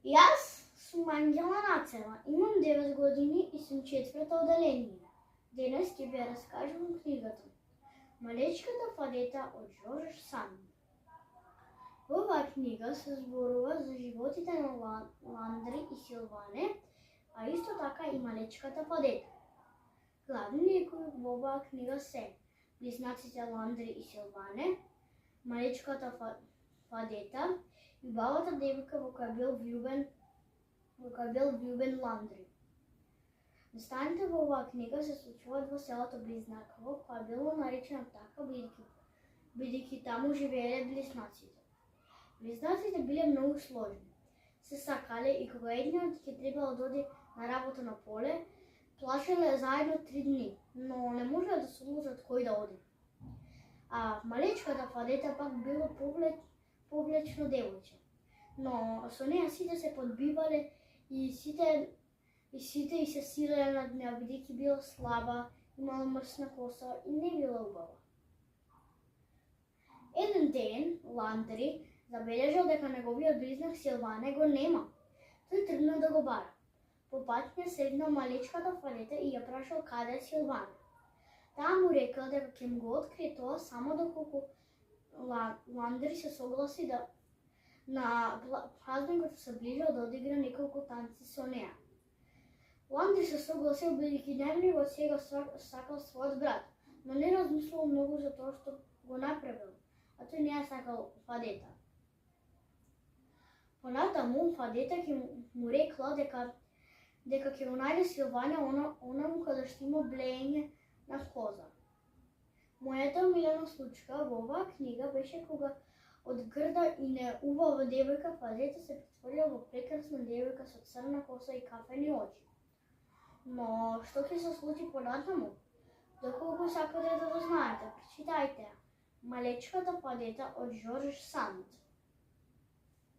Jaz sam Ангела Нацева, имам 9 години и съм четвърта отделение. Денес ще ви разкажем книгата Малечката Фадета от Жорж Санд. В оваа книга се зборува за животите на Ландри и Силване, а исто така и Малечката Фадета. Главни лikoви во оваа книга се близнаците Ландри и Силване, Малечката Фадета и бабата девојка во која бил влюбен Ландри. Настаните во оваа книга се случуваат во селото Близнаково, која било наречено така бидејќи таму живееле близнаците. Близнаците биле многу сложни. Се сакале и кога едниот ќе требало да оди на работа на поле, плашеле заедно 3 дни, но не можеле да се одлучат кој да оди. А Малечката Фадета пак било повлечно девојче, но со неја сите се подбивале и сите се силеле над неа бидејќи била слаба, имала мрсна коса и не била убава. Еден ден Ландри забележал дека неговиот близнак Силване го нема. Тој тргнал да го бара. По патња седнал Малечката Фадета и ја прашал каде е Силване. Таа му рекла дека ќе му го открие тоа само доколку Ландри се согласи да на празник кој се ближал да одигра неколку танци со неа. Ландри се согласил бидејќи најмногу од сега сакал својот брат, но не размислувал многу за тоа што го направил, а тој не ја сакал Фадета. Понатаму Фадета ќе му рекла дека ќе го најде Силване онаму каде што има блеење на коза. Мојата омилена случка во оваа книга беше кога од грда и неубава девојка Фадета се претворила во прекрасна девојка со црна коса и кафени очи. Но што ќе се случи понатаму? Доколку сакате да го знаете, прочитајте Малечката Фадета од Жорж Санд.